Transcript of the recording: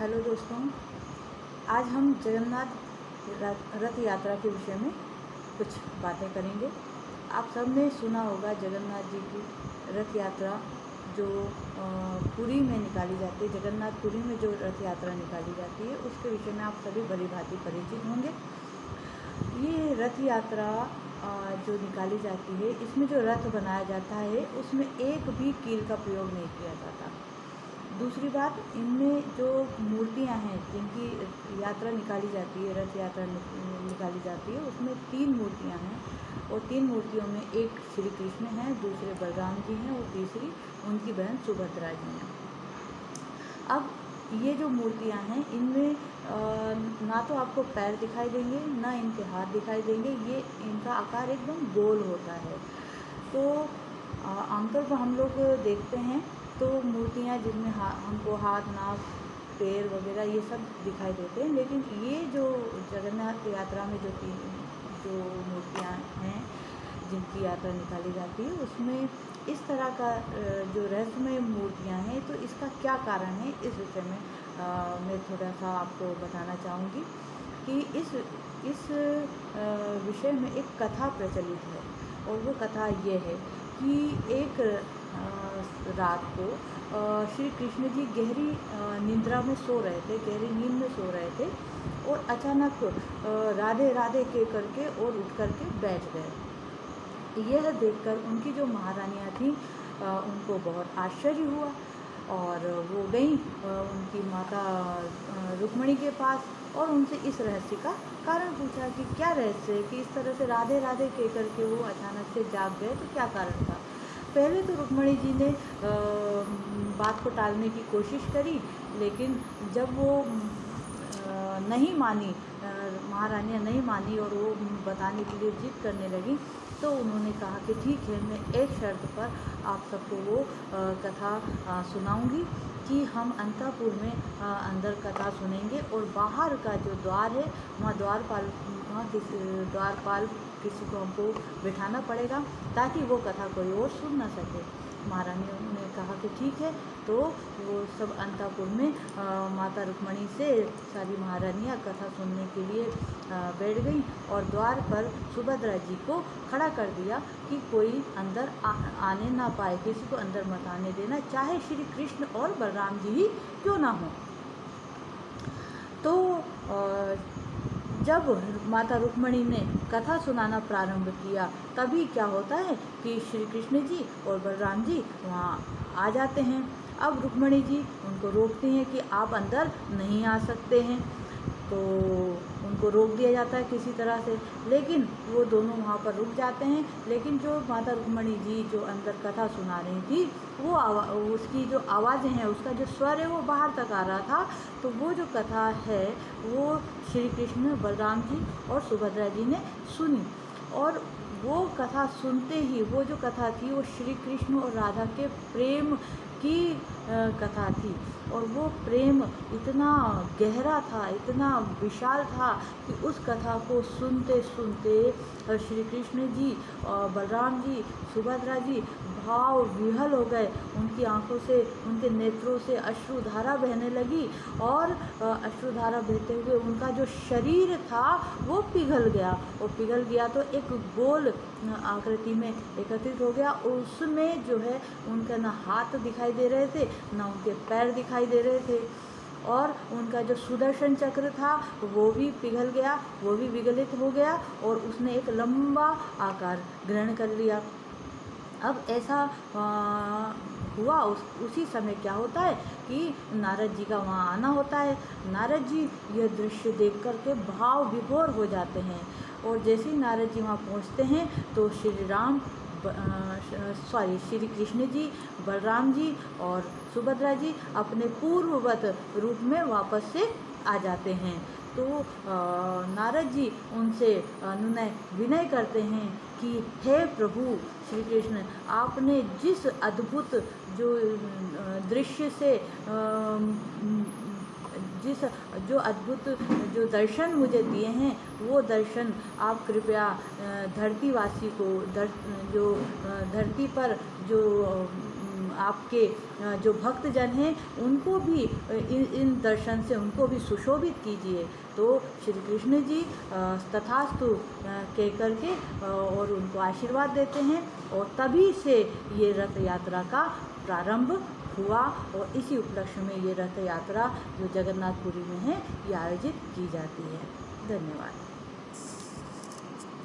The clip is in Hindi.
हेलो दोस्तों, आज हम जगन्नाथ रथ यात्रा के विषय में कुछ बातें करेंगे। आप सब ने सुना होगा जगन्नाथ जी की रथ यात्रा जो पुरी में निकाली जाती है। जगन्नाथपुरी में जो रथ यात्रा निकाली जाती है उसके विषय में आप सभी भली भांति परिचित होंगे। ये रथ यात्रा जो निकाली जाती है, इसमें जो रथ बनाया जाता है उसमें एक भी कील का प्रयोग नहीं किया जाता। दूसरी बात, इनमें जो मूर्तियां हैं जिनकी यात्रा निकाली जाती है, रथ यात्रा निकाली जाती है, उसमें 3 मूर्तियां हैं और 3 मूर्तियों में एक श्री कृष्ण हैं, दूसरे बलराम जी हैं और तीसरी उनकी बहन सुभद्रा जी हैं। अब ये जो मूर्तियां हैं इनमें ना तो आपको पैर दिखाई देंगे, ना इनके हाथ दिखाई देंगे। ये इनका आकार एकदम गोल होता है। तो आमतौर पर हम लोग देखते हैं तो मूर्तियाँ जिनमें हमको हाथ, नाक, पैर वगैरह ये सब दिखाई देते हैं, लेकिन ये जो जगन्नाथ यात्रा में जो मूर्तियाँ हैं जिनकी यात्रा निकाली जाती है उसमें इस तरह का जो रहस्यमय मूर्तियाँ हैं, तो इसका क्या कारण है, इस विषय में मैं थोड़ा सा आपको बताना चाहूँगी कि इस विषय में एक कथा प्रचलित है। और वो कथा ये है कि एक रात को श्री कृष्ण जी गहरी निद्रा में सो रहे थे, गहरी नींद में सो रहे थे और अचानक राधे राधे के करके और उठ करके बैठ गए। यह देखकर उनकी जो महारानियाँ थीं उनको बहुत आश्चर्य हुआ और वो गईं उनकी माता रुक्मिणी के पास और उनसे इस रहस्य का कारण पूछा कि क्या रहस्य है कि इस तरह से राधे राधे कह करके वो अचानक से जाग गए, तो क्या कारण था। पहले तो रुक्मिणी जी ने बात को टालने की कोशिश करी, लेकिन जब वो नहीं मानी, महारानियाँ नहीं मानी और वो बताने के लिए जिद करने लगी, तो उन्होंने कहा कि ठीक है, मैं एक शर्त पर आप सबको वो कथा सुनाऊंगी कि हम अंतःपुर में अंदर कथा सुनेंगे और बाहर का जो द्वार है वहाँ द्वारपाल किसी को हमको बिठाना पड़ेगा ताकि वो कथा कोई और सुन ना सके। महारानियों ने कहा कि ठीक है, तो वो सब अंतःपुर में माता रुक्मिणी से सारी महारानियाँ कथा सुनने के लिए बैठ गईं और द्वार पर सुभद्रा जी को खड़ा कर दिया कि कोई अंदर आने ना पाए, किसी को अंदर मत आने देना, चाहे श्री कृष्ण और बलराम जी ही क्यों ना हो। तो जब माता रुक्मिणी ने कथा सुनाना प्रारंभ किया, तभी क्या होता है कि श्री कृष्ण जी और बलराम जी वहाँ आ जाते हैं। अब रुक्मिणी जी उनको रोकती हैं कि आप अंदर नहीं आ सकते हैं, तो उनको रोक दिया जाता है किसी तरह से, लेकिन वो दोनों वहाँ पर रुक जाते हैं। लेकिन जो माता रुक्मिणी जी जो अंदर कथा सुना रही थी, वो उसकी जो आवाज़ें हैं, उसका जो स्वर है वो बाहर तक आ रहा था। तो वो जो कथा है वो श्री कृष्ण, बलराम जी और सुभद्रा जी ने सुनी और वो कथा सुनते ही वो जो कथा थी वो श्री कृष्ण और राधा के प्रेम की कथा थी और वो प्रेम इतना गहरा था, इतना विशाल था कि उस कथा को सुनते सुनते श्री कृष्ण जी और बलराम जी, सुभद्रा जी भाव विह्वल हो गए। उनकी आंखों से, उनके नेत्रों से अश्रुधारा बहने लगी और अश्रुधारा बहते हुए उनका जो शरीर था वो पिघल गया और पिघल गया तो एक गोल आकृति में एकत्रित हो गया। उसमें जो है उनका ना हाथ दिखाई दे रहे थे, ना उनके पैर दिखाई दे रहे थे और उनका जो सुदर्शन चक्र था वो भी पिघल गया, वो भी विगलित हो गया और उसने एक लंबा आकार ग्रहण कर लिया। अब ऐसा हुआ, उसी समय क्या होता है कि नारद जी का वहाँ आना होता है। नारद जी यह दृश्य देख कर के भाव विभोर हो जाते हैं और जैसे ही नारद जी वहाँ पहुँचते हैं तो श्री कृष्ण जी, बलराम जी और सुभद्रा जी अपने पूर्ववत रूप में वापस से आ जाते हैं। तो नारद जी उनसे अनुनय विनय करते हैं कि हे प्रभु श्री कृष्ण, आपने जिस अद्भुत जो दृश्य से जो अद्भुत जो दर्शन मुझे दिए हैं, वो दर्शन आप कृपया धरतीवासी को, जो धरती पर जो आपके जो भक्तजन हैं उनको भी इन दर्शन से उनको भी सुशोभित कीजिए। तो श्री कृष्ण जी तथास्तु कह करके और उनको आशीर्वाद देते हैं, और तभी से ये रथ यात्रा का प्रारंभ हुआ, और इसी उपलक्ष्य में ये रथ यात्रा जो जगन्नाथपुरी में है ये आयोजित की जाती है। धन्यवाद।